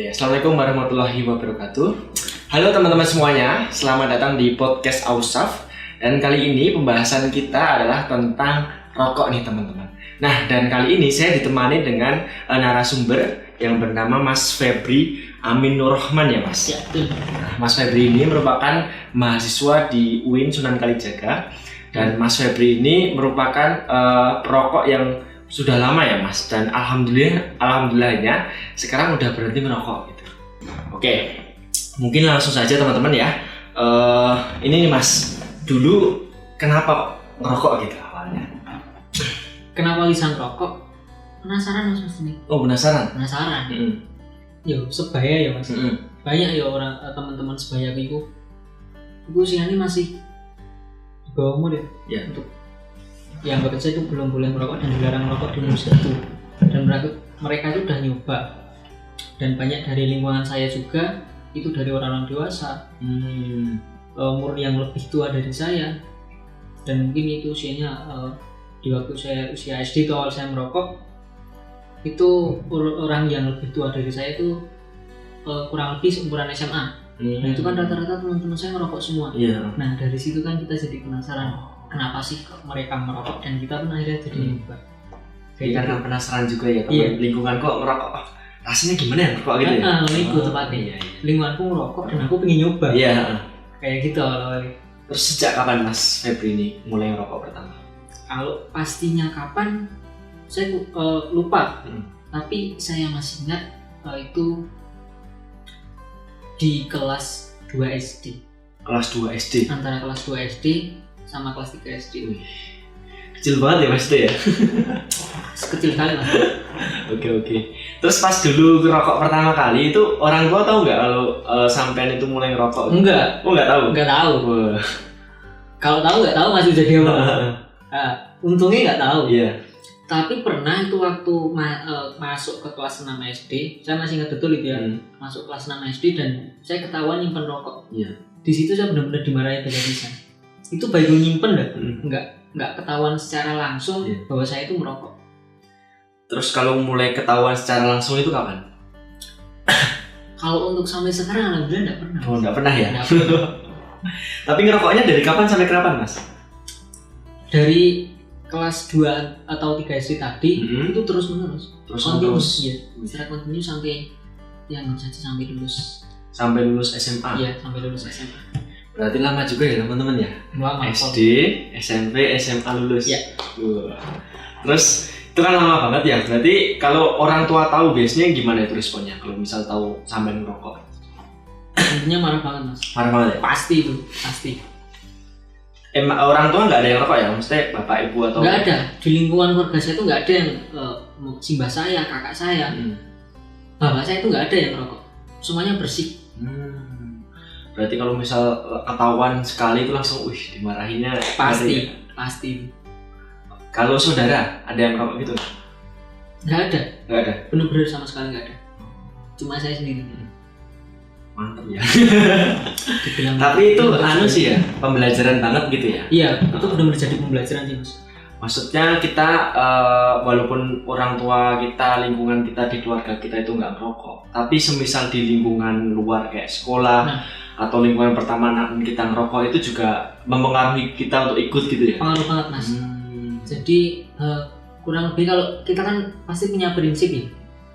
Oke, Assalamualaikum warahmatullahi wabarakatuh. Halo teman-teman semuanya, selamat datang di podcast Ausaf. Dan kali ini pembahasan kita adalah tentang rokok nih teman-teman. Nah, dan kali ini saya ditemani dengan narasumber yang bernama Mas Febri Amin Nur Rahman ya Mas? Ya, betul. Nah, Mas Febri ini merupakan mahasiswa di UIN Sunan Kalijaga. Dan Mas Febri ini merupakan perokok yang sudah lama ya Mas, dan alhamdulillahnya sekarang udah berhenti merokok gitu. Oke, mungkin langsung saja teman-teman ya. Ini nih Mas, dulu kenapa ngerokok gitu awalnya? Kenapa bisa ngerokok? Penasaran Mas ini. Oh, penasaran? Penasaran. Yo, sebaya ya Mas. Banyak ya orang teman-teman sebaya itu usianya masih di bawah umur ya. Ya. Untuk yang bekerja itu belum boleh merokok dan dilarang merokok di umur segitu. Dan mereka itu udah nyoba. Dan banyak dari lingkungan saya juga itu dari orang-orang dewasa, umur yang lebih tua dari saya. Dan mungkin itu usianya di waktu saya usia SD itu awal saya merokok, itu orang yang lebih tua dari saya itu kurang lebih seumuran SMA. Nah itu kan rata-rata teman-teman saya merokok semua. Nah dari situ kan kita jadi penasaran, kenapa sih kok mereka merokok, dan kita pun akhirnya jadi nyoba. Jadi karena penasaran juga ya teman, lingkungan kok merokok, rasanya gimana ya merokok gitu ya? Itu tepatnya. Lingkunganku merokok dan aku pengen nyoba. Kayak gitu awalnya. Terus sejak kapan Mas Febri ini mulai merokok pertama? Kalau pastinya kapan saya lupa, tapi saya masih ingat itu di kelas 2 SD. Kelas 2 SD? Antara kelas 2 SD sama kelas 3 SD. Kecil banget ya Mas itu ya? Kecil sekali Mas. Oke. Terus pas dulu ngerokok pertama kali itu orang tua tahu nggak kalau sampean itu mulai ngerokok? Enggak. Oh nggak tahu? Nggak tahu. Kalau tahu nggak tahu masih jadi apa? Untungnya nggak tahu. Iya. Tapi pernah itu waktu masuk ke kelas 6 SD, saya masih ingat betul itu ya. Masuk kelas 6 SD dan saya ketahuan nyimpen rokok. Iya. Di situ saya benar-benar dimarahin habis-habisan. Itu baru nyimpen nggak ketahuan secara langsung bahwa saya itu merokok. Terus kalau mulai ketahuan secara langsung itu kapan? Kalau untuk sampai sekarang alhamdulillah nggak pernah. Oh nggak pernah ya? Nggak pernah. Tapi ngerokoknya dari kapan sampai kapan Mas? Dari kelas 2 atau 3 SD tadi itu terus menerus. Iya. Secara kontinu sampai sampai lulus. Sampai lulus SMA? Iya, sampai lulus SMA. Berarti lama juga ya teman-teman ya? Lama. SD, SMP, SMA lulus? Iya. Terus itu kan lama banget ya, berarti kalau orang tua tahu biasanya gimana itu responnya kalau misal tahu sampean merokok? Tentunya marah banget Mas. Marah banget ya? Pasti itu, pasti. Orang tua nggak ada yang rokok ya? Maksudnya bapak ibu atau? Nggak ada, di lingkungan keluarga saya itu nggak ada yang simbah saya, kakak saya, bapak saya itu nggak ada yang merokok. Semuanya bersih. Berarti kalau misal ketahuan sekali itu langsung, dimarahinnya. Pasti. Kalau saudara ada yang merokok gitu? Nggak ada. Benar-benar sama sekali nggak ada. Cuma saya sendiri. Mantap ya. Tapi itu sih ya, pembelajaran banget gitu ya? Iya, itu benar-benar jadi pembelajaran sih Mas. Maksudnya kita walaupun orang tua kita, lingkungan kita di keluarga kita itu nggak merokok, tapi semisal di lingkungan luar kayak sekolah atau lingkungan pertemanan kita ngerokok itu juga mempengaruhi kita untuk ikut gitu ya? Pengaruh banget Mas. Jadi kurang lebih kalau kita kan pasti punya prinsip ya.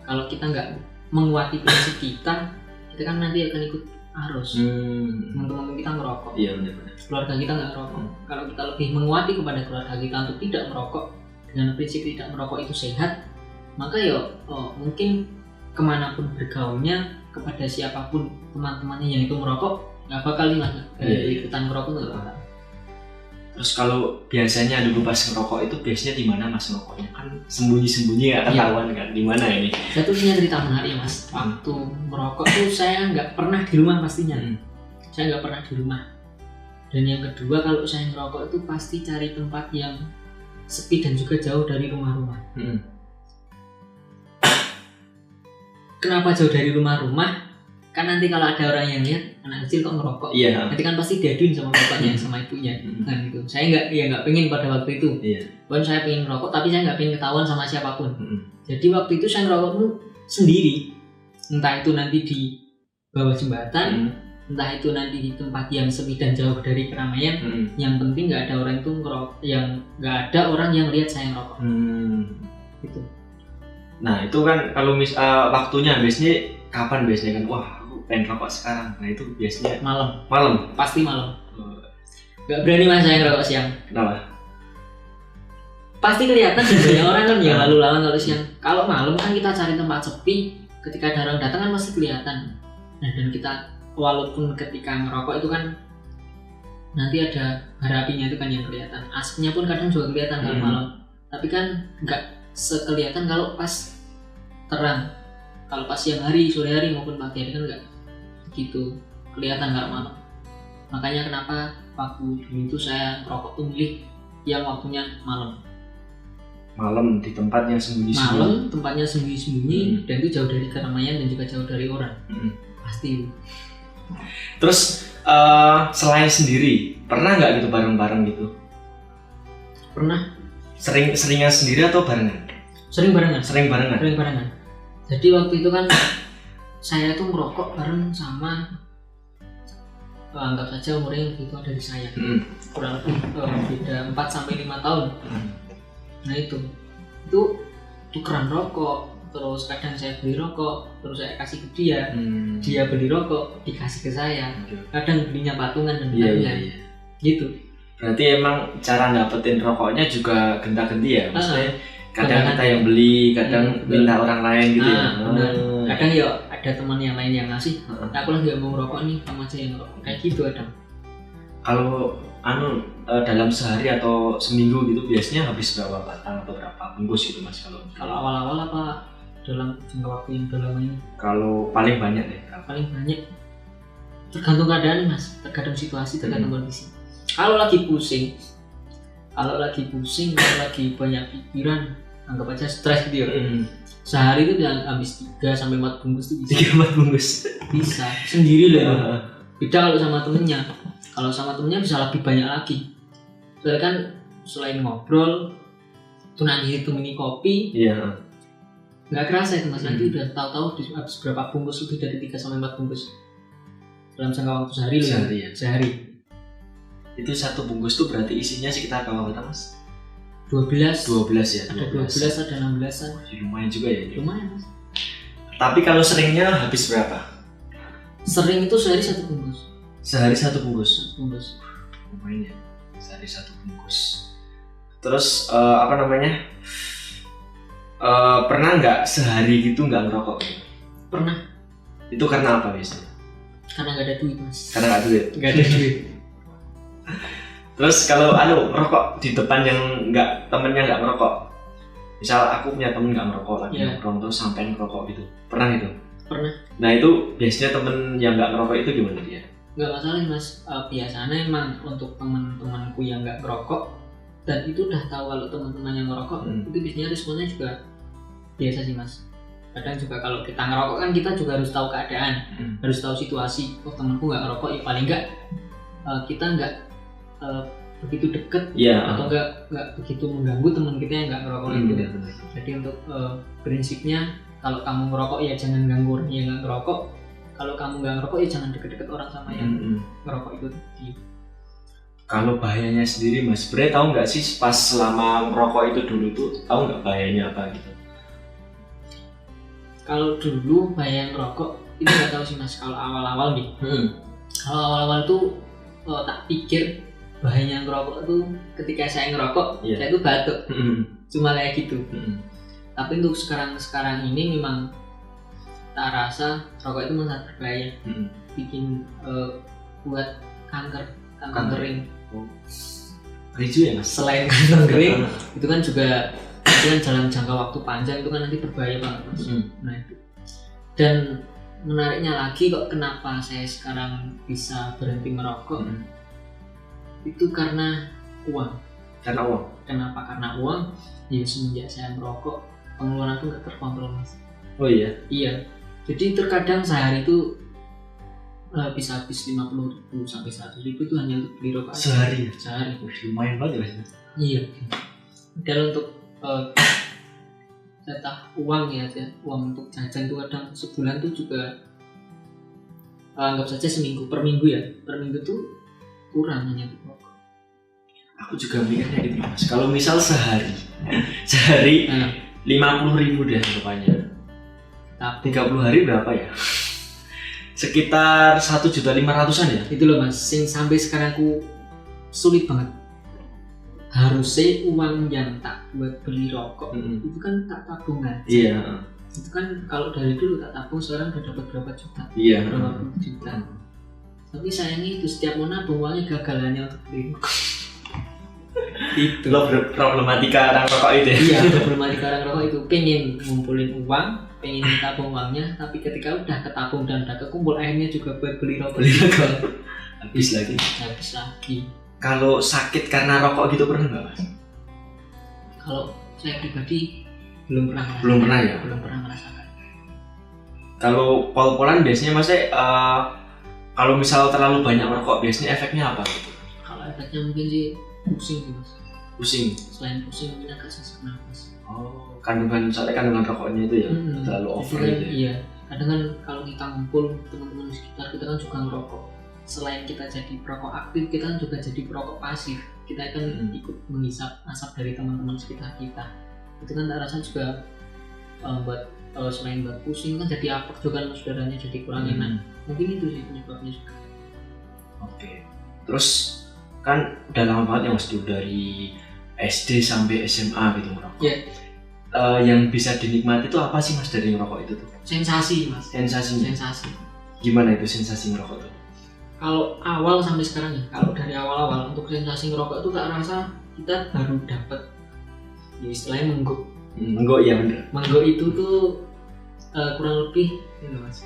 Kalau kita nggak menguati prinsip kita kan nanti akan ikut arus. Teman-teman kita merokok. Iya benar. Keluarga kita nggak merokok. Kalau kita lebih menguati kepada keluarga kita untuk tidak merokok dengan prinsip tidak merokok itu sehat, maka mungkin kemanapun bergaulnya kepada siapapun teman-temannya yang itu merokok nggak bakal ikutan merokok nggak bakal. Terus kalau biasanya dulu pas ngerokok itu biasanya di mana Mas ngerokoknya? Kan sembunyi-sembunyi ya ketahuan kan? Di mana ini? Saya tuh punya cerita menarik ya Mas. Waktu merokok tuh saya nggak pernah di rumah pastinya. Saya nggak pernah di rumah. Dan yang kedua kalau saya ngerokok itu pasti cari tempat yang sepi dan juga jauh dari rumah-rumah. Kenapa jauh dari rumah-rumah? Kan nanti kalau ada orang yang lihat anak kecil kok ngerokok, nanti kan pasti diaduin sama bapaknya sama ibunya. Nah gitu. Saya nggak pengen pada waktu itu. Bukan saya pengen ngerokok, tapi saya nggak pengen ketahuan sama siapapun. Jadi waktu itu saya ngerokok sendiri. entah itu nanti di bawah jembatan, entah itu nanti di tempat yang sepi dan jauh dari keramaian. Yang penting nggak ada orang itu ngerokok, nggak ada orang yang lihat saya ngerokok. Gitu. Nah itu kan kalau waktunya biasanya kapan biasanya kan? Wah aku pengen rokok sekarang. Nah itu biasanya malam. Pasti malam. Nggak berani mas saya ngerokok siang. Kenapa? Pasti kelihatan banyak orang kan yang lalu lalang kalau siang. Kalau malam kan kita cari tempat sepi, ketika ada orang datang kan pasti kelihatan. Nah dan kita walaupun ketika ngerokok itu kan nanti ada bara apinya itu kan yang kelihatan, asapnya pun kadang juga kelihatan kalau malam. Tapi kan nggak sekelihatan kalau pas terang. Kalau pas siang hari, sore hari maupun pagi hari kan nggak begitu kelihatan kalau malam. Makanya kenapa waktu dulu itu saya ngerokok tuh milih yang waktunya malam. Malam di tempat yang sembunyi-sembunyi. Malam tempatnya sembunyi-sembunyi dan itu jauh dari keramaian dan juga jauh dari orang. Pasti. Terus selain sendiri, pernah nggak gitu bareng-bareng gitu? Pernah. Seringan sendiri atau barengan? Sering barengan. Sering barengan. Jadi waktu itu kan saya tuh merokok bareng sama anggap saja umurnya yang lebih tua dari saya. Kurang lebih beda 4 sampai 5 tahun. Nah itu tukeran rokok, terus kadang saya beli rokok, terus saya kasih ke dia, dia beli rokok, dikasih ke saya, kadang belinya patungan dan lain-lain. Gitu. Berarti emang cara dapetin rokoknya juga genta-genti ya, maksudnya kadang kita yang beli, kadang minta orang lain gitu ya. Kadang ya ada teman yang lain yang ngasih, aku lagi gak mau ngerokok nih, kamu aja yang ngerokok, kayak gitu kadang. Kalau dalam sehari atau seminggu gitu biasanya habis berapa batang atau berapa bungkus gitu mas kalau awal-awal apa dalam jangka waktu yang udah lama ini? Kalau paling banyak deh. Paling banyak tergantung keadaan mas, tergantung situasi, tergantung kondisi. Kalau lagi pusing, kalau lagi banyak pikiran, anggap aja stres gitu ya. Sehari itu jangan habis 3 sampai 4 bungkus tuh bisa. 3-4 bungkus. Bisa sendiri loh. Beda kalau sama temennya. Kalau sama temennya bisa lebih banyak lagi. Soalnya kan selain ngobrol, tuh nanti mini kopi. Iya. Nggak kerasa itu mas, nanti udah tahu-tahu habis berapa bungkus, lebih dari 3 sampai 4 bungkus dalam jangka waktu sehari loh. Sehari. Itu satu bungkus tuh berarti isinya sekitar berapa mas? 12 ya? Ada 12, ada 16an. Lumayan juga ya? Lumayan mas. Tapi kalau seringnya habis berapa? Sering itu sehari 1 bungkus. Sehari 1 bungkus? Lumayan ya, sehari 1 bungkus. Terus pernah nggak sehari gitu nggak ngerokok? Pernah. Itu karena apa biasanya? Karena nggak ada duit mas. Karena nggak ada duit. Terus kalau ngerokok di depan yang temennya nggak ngerokok, misal aku punya temen nggak ngerokok lagi nongkrong terus sampai ngerokok gitu, pernah gitu? Pernah. Nah itu biasanya temen yang nggak ngerokok itu gimana dia? Nggak masalah mas, biasanya emang untuk teman-temanku yang nggak ngerokok dan itu udah tahu kalau teman-teman yang ngerokok itu biasanya responnya juga biasa sih mas. Kadang juga kalau kita ngerokok kan kita juga harus tahu keadaan, harus tahu situasi. Oh temanku nggak ngerokok, ya paling nggak kita nggak begitu deket atau nggak begitu mengganggu teman kita yang nggak ngerokok itu. Jadi untuk prinsipnya kalau kamu ngerokok ya jangan ganggu orang yang nggak ngerokok. Kalau kamu nggak ngerokok ya jangan deket-deket orang sama yang ngerokok itu. Kalau bahayanya sendiri mas, sebenarnya tahu nggak sih pas selama ngerokok itu dulu tuh tahu nggak bahayanya apa gitu? Kalau dulu bahaya ngerokok itu nggak tahu sih mas. Kalau awal-awal nih, kalau awal-awal tuh tak pikir bahayanya ngerokok tuh ketika saya ngerokok saya tuh batuk, cuma kayak gitu. Tapi untuk sekarang ini memang tak rasa rokok itu memang sangat berbahaya, bikin buat kanker kering. Ricu ya mas? Selain kanker kering, itu kan juga dalam jangka waktu panjang itu kan nanti berbahaya banget mas. Nah itu. Dan menariknya lagi kok kenapa saya sekarang bisa berhenti merokok, itu karena uang. Karena uang? Kenapa? Karena uang. Ya semenjak saya merokok pengeluaran tuh nggak terkontrol mas. Oh iya? Iya. Jadi terkadang sehari itu bisa habis 50.000 sampai 100.000 itu hanya untuk beli rokok. Sehari? Sehari. Lumayan banget ya mas? Iya. Dan untuk jatah uang ya, uang untuk jajan tuh kadang sebulan tuh juga anggap saja seminggu per minggu tuh kurang hanya untuk rokok. Aku juga mikirnya gitu Mas, kalau misal sehari 50.000 deh rupanya, Tapi 30 hari berapa ya? Sekitar 1.500.000-an ya? itu loh Mas, sing sampai sekarang aku sulit banget. Harusnya uang yang tak buat beli rokok itu kan tak tabung aja. Iya. Itu kan kalau dari dulu tak tabung, sekarang udah dapat berapa juta? Iya. Berapa puluh juta. Tapi sayangnya itu setiap mau nabung uangnya gagalannya untuk beli rokok. Itu Lo problematika orang rokok itu ya? iya, problematika orang rokok itu, pengen ngumpulin uang, pengen tabung uangnya, tapi ketika udah ketabung dan udah kekumpul akhirnya juga buat beli rokok. Habis lagi. Habis lagi. Kalau sakit karena rokok gitu pernah nggak Mas? Kalau saya pribadi belum pernah ya? Belum pernah merasakan. Kalau pol-polan biasanya Mas kalau misal terlalu banyak merokok biasanya efeknya apa gitu? Kalau efeknya mungkin sih pusing sih Mas. Pusing? Selain pusing mungkin agak sesak nafas. Oh, soalnya kandungan rokoknya itu ya terlalu over kan, gitu ya? Iya, kadang kan kalau kita ngumpul teman-teman di sekitar kita kan juga ngerokok. Selain kita jadi perokok aktif, kita kan juga jadi perokok pasif. Kita kan ikut menghisap asap dari teman-teman sekitar kita. Itu kan tak rasa juga buat selain buat pusing kan jadi apek juga kan saudaranya, jadi kurang enak. Mungkin itu sih penyebabnya juga. Oke. Terus kan udah lama banget ya Mas dari SD sampai SMA gitu merokok. Iya. Yang bisa dinikmati itu apa sih Mas dari ngerokok itu tuh? Sensasi Mas. Sensasinya? Sensasi. Gimana itu sensasi ngerokok tuh? Kalau awal sampai sekarang ya, kalau dari awal-awal untuk sensasi ngerokok itu tak rasa kita baru dapat ya istilahnya mengguk. Mengguk ya bener. Mengguk itu tuh kurang lebih gitu Mas.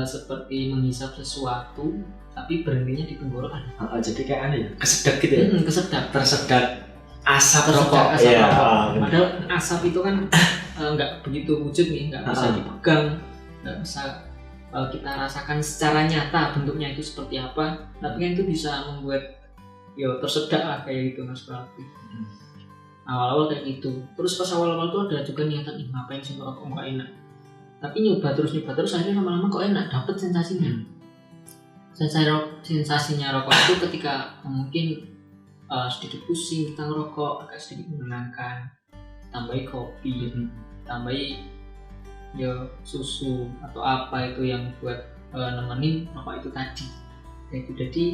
Seperti menghisap sesuatu tapi berhentinya di tenggorokan. Jadi kayak aneh ya, kesedap gitu ya? Kesedap. Tersedap asap rokok. Asap ya, rokok. Padahal asap itu kan nggak begitu wujud nih, nggak bisa dipegang, nggak bisa kita rasakan secara nyata bentuknya itu seperti apa. Tapi kan itu bisa membuat tersedak lah kayak gitu Mas Prabu. Awal-awal kayak gitu. Terus pas awal-awal tuh ada juga niatan ngapain sih ngerokok nggak enak. Tapi nyoba terus akhirnya lama-lama kok enak, dapet sensasinya. Sensasinya rokok itu ketika mungkin sedikit pusing kita ngerokok, agak sedikit menenangkan, tambahi kopi, tambahi susu atau apa itu yang buat nemenin rokok itu tadi. Jadi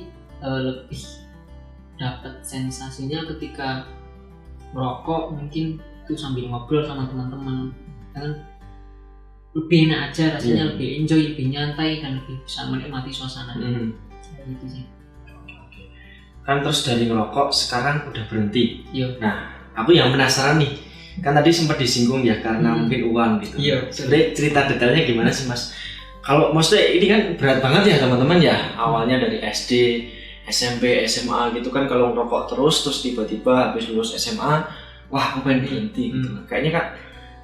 lebih dapat sensasinya ketika merokok, mungkin itu sambil ngobrol sama teman-teman kan lebih enak aja rasanya, lebih enjoy, lebih nyantai, dan lebih bisa menikmati suasana. Gitu sih. Kan terus dari ngerokok sekarang udah berhenti. Iya. Nah, aku yang penasaran nih, kan tadi sempat disinggung ya karena mungkin uang gitu. Iya. Sebenarnya cerita detailnya gimana sih Mas? Kalau maksudnya ini kan berat banget ya teman-teman ya, awalnya dari SD, SMP, SMA gitu kan, kalau ngerokok terus tiba-tiba habis lulus SMA, wah aku pengen berhenti gitu. Kayaknya kan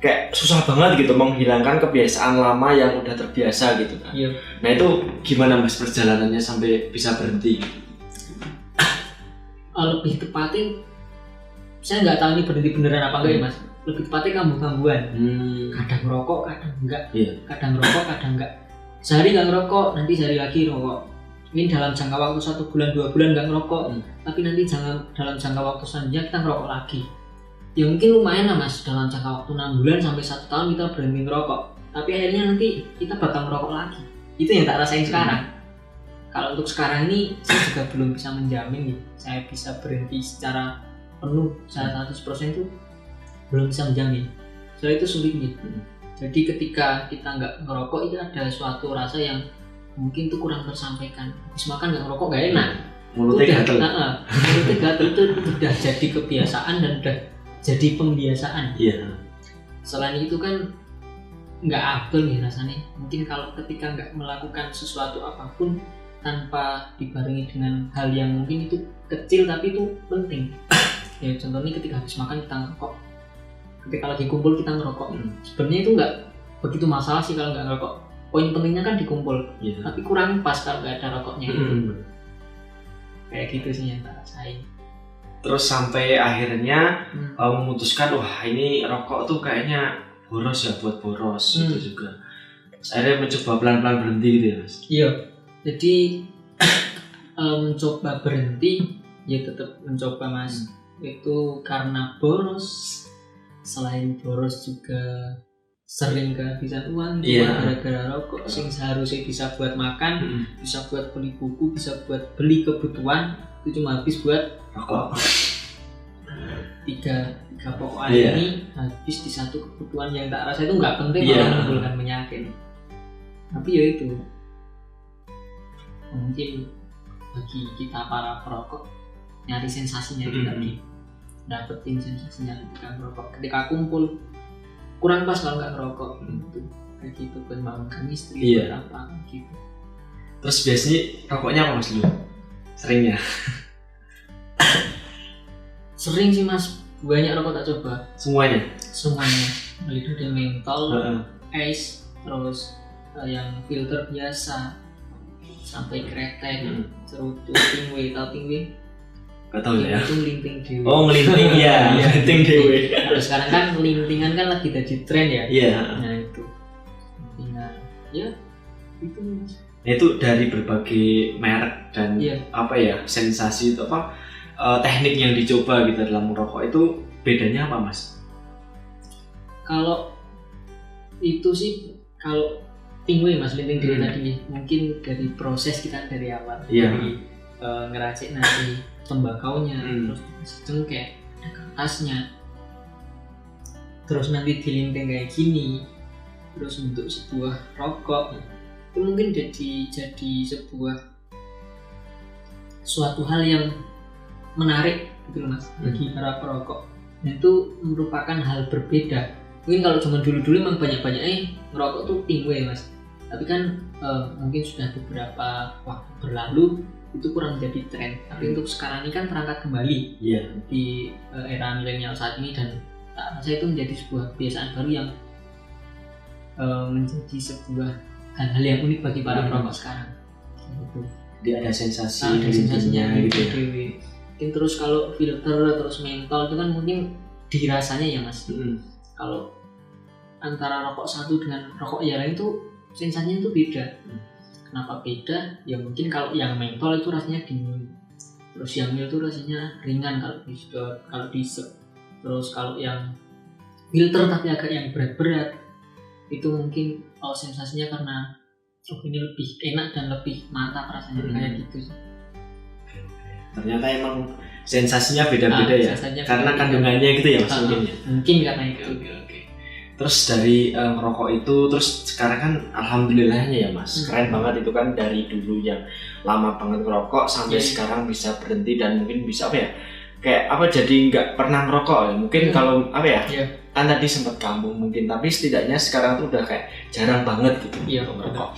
kayak susah banget gitu menghilangkan kebiasaan lama yang udah terbiasa gitu kan. Iya. Nah itu gimana Mas perjalanannya sampai bisa berhenti? Lebih tepatnya saya nggak tahu ini berhenti beneran apa enggak ya Mas. Lebih tepatnya kambuh-kambuhan. Kadang ngerokok, kadang enggak. Kadang ngerokok, kadang enggak. Sehari nggak ngerokok, nanti sehari lagi ngerokok. Mungkin dalam jangka waktu 1 bulan 2 bulan nggak ngerokok, tapi nanti dalam jangka waktu selanjutnya kita ngerokok lagi. Ya mungkin lumayan lah Mas, dalam jangka waktu 6 bulan sampai 1 tahun kita berhenti ngerokok, tapi akhirnya nanti kita bakal ngerokok lagi. Itu yang tak rasain sekarang. Kalau untuk sekarang ini saya juga belum bisa menjamin nih saya bisa berhenti secara penuh, secara 100% itu belum bisa menjamin. Soalnya itu sulit nih. Jadi ketika kita nggak ngerokok itu ada suatu rasa yang mungkin itu kurang tersampaikan. Habis makan nggak ngerokok nggak enak. Mulutnya gatel. Mulutnya gatel itu udah jadi kebiasaan dan udah jadi pembiasaan. Iya. Selain itu kan nggak afdol nih rasanya. Mungkin kalau ketika nggak melakukan sesuatu apapun tanpa dibarengi dengan hal yang mungkin itu kecil tapi itu penting. Ya contohnya ketika habis makan kita ngerokok. Ketika lagi kumpul kita ngerokok. Sebenarnya itu nggak begitu masalah sih kalau nggak ngerokok. Poin pentingnya kan dikumpul. Tapi kurang pas kalau nggak ada rokoknya. Kayak gitu sih yang tak rasain. terus sampai akhirnya memutuskan wah ini rokok tuh kayaknya boros ya, buat boros gitu juga. Saya mencoba pelan-pelan berhenti gitu ya Mas. Iya, jadi mencoba berhenti ya tetap mencoba Mas. Itu karena boros, selain boros juga sering kehabisan uang gara-gara rokok sing seharusnya bisa buat makan, bisa buat beli buku, bisa buat beli kebutuhan, itu cuma habis buat Rokok. tiga pokok ini habis di satu kebutuhan yang tak rasa itu nggak penting malah menimbulkan penyakit. Tapi ya itu mungkin bagi kita para perokok nyari sensasinya itu tadi, dapetin sensasinya ketika merokok. Ketika kumpul kurang pas kalau nggak ngerokok gitu, kayak gitu buat membangunkan istri buat apa gitu. Terus biasanya rokoknya apa Mas dulu? Seringnya? Sering sih Mas, banyak rokok tak coba. Semuanya? Semuanya, mulai dari mentol, ice, terus yang filter biasa, sampai kretek, cerutu, tingwe, tau tingwe? Gak tau ya. Itu melinting dewe. Oh melinting ya, melinting dewe. Kalau sekarang kan melintingan kan lagi jadi tren ya. Iya. Nah itu, melintingan, ya itu. Nah, itu dari berbagai merek dan apa ya, sensasi itu apa, teknik yang dicoba gitu dalam merokok itu bedanya apa Mas? Kalau itu sih, kalau tingwe Mas, linting dewe tadi mungkin dari proses kita dari awal, dari ngeracik nanti tembakaunya, terus cengkeh, ada kertasnya, terus nanti dilinting kayak gini, terus untuk sebuah rokok itu mungkin jadi sebuah suatu hal yang menarik gitu Mas bagi para perokok. Dan itu merupakan hal berbeda. Mungkin kalau zaman dulu-dulu memang banyak-banyak ngerokok tuh tingwe Mas. Tapi kan mungkin sudah beberapa waktu berlalu itu kurang jadi tren. Tapi untuk sekarang ini kan terangkat kembali di era milenial saat ini, dan tak rasa itu menjadi sebuah kebiasaan baru yang menjadi sebuah hal-hal yang unik bagi para perokok sekarang. Gitu. Jadi ada sensasinya gitu ya. Mungkin terus kalau filter terus mentol itu kan mungkin dirasanya ya Mas. Kalau antara rokok satu dengan rokok yang lain tuh sensasinya itu beda. Kenapa beda? Ya mungkin kalau yang mentol itu rasanya dingin, terus yang mil itu rasanya ringan kalau disedot, kalau disep. Terus kalau yang filter tapi agak yang berat-berat itu mungkin sensasinya karena ini lebih enak dan lebih mantap rasanya kayak gitu sih. Ternyata emang sensasinya beda-beda ya, karena kandungannya gitu ya Mas mungkin ya. Mungkin karena itu. Oke. Terus dari ngerokok itu, terus sekarang kan alhamdulillahnya ya Mas, keren banget itu kan, dari dulu yang lama banget ngerokok sampai sekarang bisa berhenti dan mungkin bisa apa ya, kayak apa, jadi nggak pernah ngerokok ya. Mungkin kalau apa ya, kan tadi sempat kambuh mungkin, tapi setidaknya sekarang tuh udah kayak jarang banget gitu untuk ngerokok.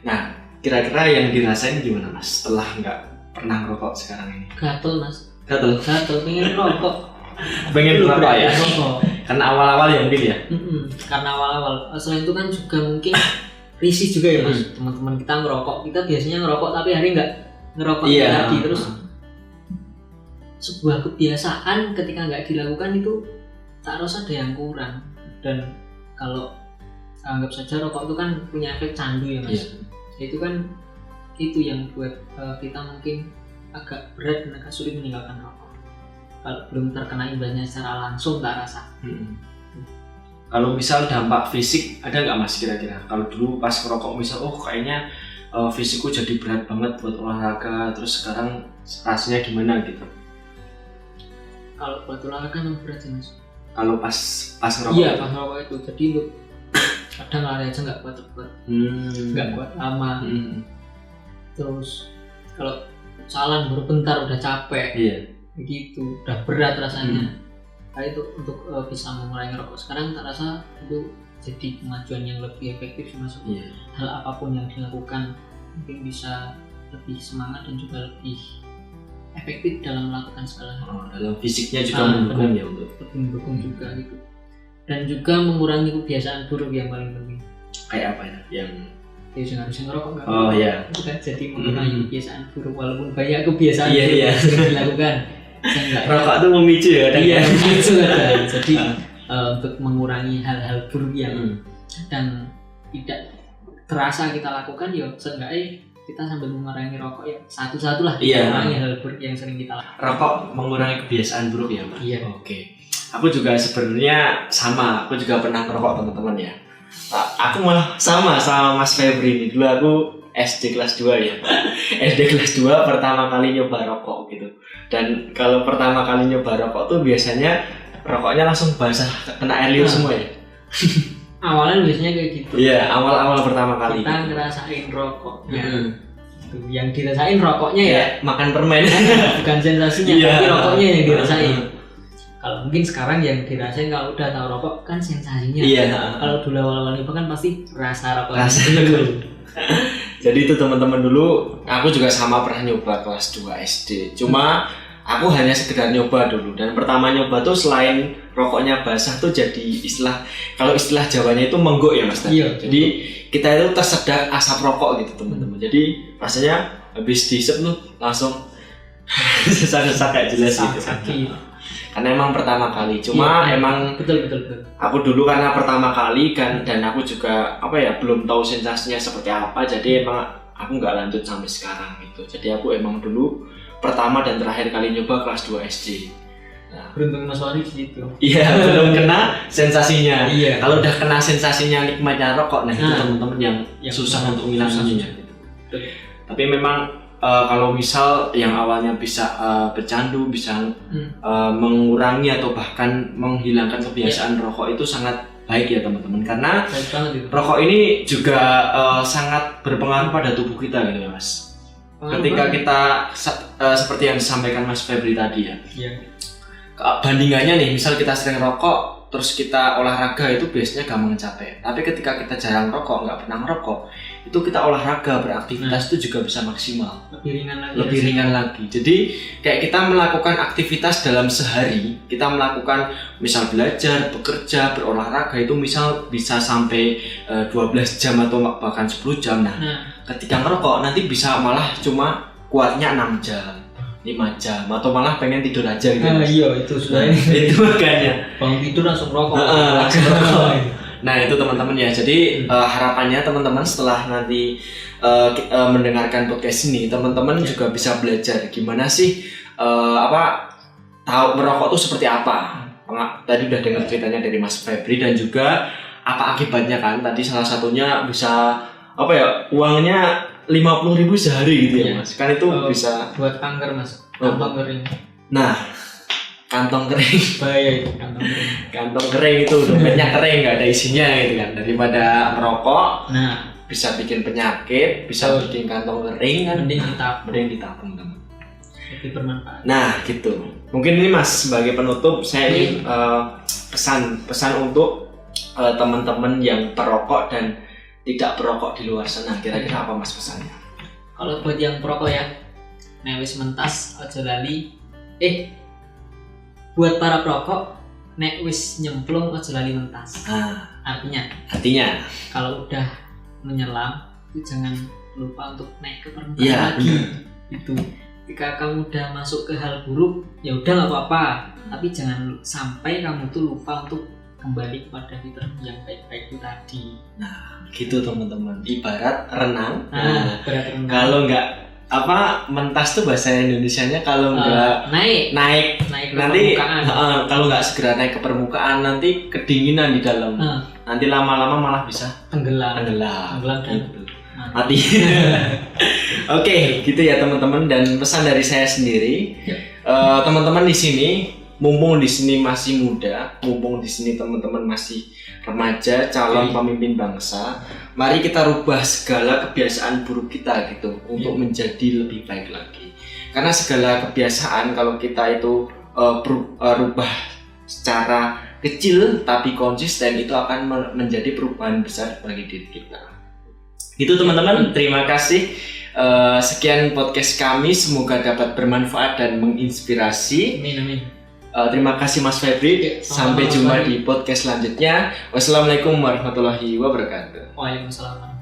Nah kira-kira yang dirasain gimana Mas setelah nggak pernah ngerokok sekarang ini? Gatel Mas. Gatel pengen rokok. Pengen berapa ya? Karena awal-awal ya mungkin ya. Karena awal-awal. Selain itu kan juga mungkin risih juga ya Mas. Teman-teman kita ngerokok, kita biasanya ngerokok tapi hari nggak ngerokok lagi. Terus sebuah kebiasaan ketika nggak dilakukan itu tak rasa ada yang kurang. Dan kalau anggap saja rokok itu kan punya efek candu ya Mas. Itu kan itu yang buat kita mungkin agak berat dan agak sulit meninggalkan rokok kalau belum terkena imbasnya secara langsung tak rasa. Kalau misal dampak fisik ada nggak Mas kira-kira? Kalau dulu pas ngerokok misal kayaknya fisikku jadi berat banget buat olahraga, terus sekarang rasanya gimana gitu? Kalau buat olahraga memang berat sih Mas. Kalau pas ngerokok? Iya pas ngerokok itu, jadi lu kadang lari aja nggak kuat cepet, nggak kuat lama. Terus kalau jalan baru bentar udah capek, begitu, udah berat rasanya. Nah itu untuk bisa mengurangi rokok sekarang tak rasa itu jadi kemajuan yang lebih efektif Mas. Hal apapun yang dilakukan mungkin bisa lebih semangat dan juga lebih efektif dalam melakukan segala hal. Dalam fisiknya juga mendukung ya, untuk lebih mendukung juga gitu. Dan juga mengurangi kebiasaan buruk yang paling penting. Kayak apa ya? Yang harusnya ngerokok nggak? Iya. Bukan, jadi mengurangi kebiasaan buruk, walaupun banyak kebiasaan buruk yang sering dilakukan. Rokok tuh memicu ya kadang. Iya, memicu kadang. Jadi untuk mengurangi hal-hal buruk yang dan tidak terasa kita lakukan, ya seenggaknya kita sambil mengurangi rokok ya satu-satu lah, mengurangi hal buruk yang sering kita lakukan. Rokok mengurangi kebiasaan buruk ya, Mas? Iya. Oke. Aku juga sebenarnya sama, aku juga pernah merokok teman-teman ya. Aku malah sama Mas Febri ini. Dulu aku SD kelas 2 ya. SD kelas 2 pertama kali nyoba rokok gitu. Dan kalau pertama kali nyoba rokok tuh biasanya rokoknya langsung basah, kena air liur semua ya. Awalnya biasanya kayak gitu. Iya, awal-awal pertama kali. Kita ngerasain rokoknya. Yang dirasain rokoknya ya. Makan permen. Bukan sensasinya, tapi rokoknya yang dirasain. Kalau mungkin sekarang yang dirasain kalau udah tahu rokok kan sensasinya. Iya. Kalau dulu awal-awal itu kan pasti rasa rokok. Jadi itu teman-teman, dulu aku juga sama pernah nyoba kelas 2 SD. Cuma aku hanya sekedar nyoba dulu, dan pertama nyoba tuh selain rokoknya basah tuh jadi kalau istilah Jawanya itu menggok ya Mas. Iya. Jadi kita itu tersedak asap rokok gitu teman-teman. Jadi rasanya habis dihisap tuh langsung sesak-sesak kayak jelas gitu. Sakit. Karena emang pertama kali. Cuma emang betul. Aku dulu karena pertama kali kan, dan aku juga belum tahu sensasinya seperti apa. Jadi emang aku nggak lanjut sampai sekarang gitu. Jadi aku emang dulu pertama dan terakhir kali nyoba kelas 2 SD. Nah, beruntung Mas Wali di situ. Iya, belum kena sensasinya. Iya. Kalau udah kena sensasinya nikmatnya rokok, itu teman-teman yang susah untuk ngilangnya. Gitu. Tapi memang kalau misal yang awalnya bisa bercandu, bisa mengurangi atau bahkan menghilangkan kebiasaan rokok itu sangat baik ya teman-teman, karena rokok ini juga sangat berpengaruh pada tubuh kita gitu ya Mas. Ketika kita seperti yang disampaikan Mas Febri tadi ya, bandingannya nih, misal kita sering rokok terus kita olahraga itu biasanya gampang capek. Tapi ketika kita jarang rokok, nggak pernah merokok, itu kita olahraga, beraktivitas itu juga bisa maksimal, lebih ringan lagi. Jadi kayak kita melakukan aktivitas dalam sehari, kita melakukan misal belajar, bekerja, berolahraga itu misal bisa sampai 12 jam atau bahkan 10 jam. Nah, ketika ngerokok nanti bisa malah cuma kuatnya 6 jam, 5 jam, atau malah pengen tidur aja gitu. Iya, itu sudah itu makanya bangun tidur langsung rokok. Nah itu teman-teman ya. Jadi harapannya teman-teman setelah nanti mendengarkan podcast ini, teman-teman juga bisa belajar gimana sih tahu merokok itu seperti apa. Tadi udah dengar ceritanya dari Mas Febri, dan juga apa akibatnya kan. Tadi salah satunya bisa uangnya 50.000 sehari gitu ya Mas. Kan itu bisa buat kanker Mas. Kantong kering. Nah, kantong kering. Bahaya itu kantong kering. Kantong kering itu dompetnya kering, nggak ada isinya gitu kan. Daripada merokok, bisa bikin penyakit, bisa bikin kantong kering kan. Mending ditabung teman. Lebih bermanfaat. Nah gitu. Mungkin ini Mas sebagai penutup saya ingin pesan untuk teman-teman yang perokok dan tidak perokok di luar sana. Kira-kira apa Mas pesannya? Kalau buat yang perokok ya, nek wis mentas aja lali. Buat para perokok, nek wis nyemplung aja lali mentas. Artinya kalau udah menyelam itu jangan lupa untuk naik ke permukaan lagi. Itu ketika kamu udah masuk ke hal buruk, ya udah nggak apa-apa. Tapi jangan sampai kamu tuh lupa untuk kembali kepada fitrah yang baik-baik itu tadi. Nah, gitu teman-teman. Ibarat renang. Ibarat renang. Kalau nggak mentas tuh bahasa Indonesianya, kalau nggak naik ke nanti permukaan. Kalau nggak segera naik ke permukaan nanti kedinginan di dalam. Nanti lama-lama malah bisa tenggelam dan mati. Oke, gitu ya teman-teman. Dan pesan dari saya sendiri, teman-teman di sini, mumpung di sini masih muda, mumpung di sini teman-teman masih remaja, calon pemimpin bangsa, mari kita rubah segala kebiasaan buruk kita gitu untuk menjadi lebih baik lagi. Karena segala kebiasaan kalau kita itu rubah secara kecil tapi konsisten, itu akan menjadi perubahan besar bagi diri kita. Gitu teman-teman, terima kasih. Sekian podcast kami, semoga dapat bermanfaat dan menginspirasi. Amin. Terima kasih Mas Febri. Sampai jumpa di podcast selanjutnya. Wassalamualaikum warahmatullahi wabarakatuh. Waalaikumsalam.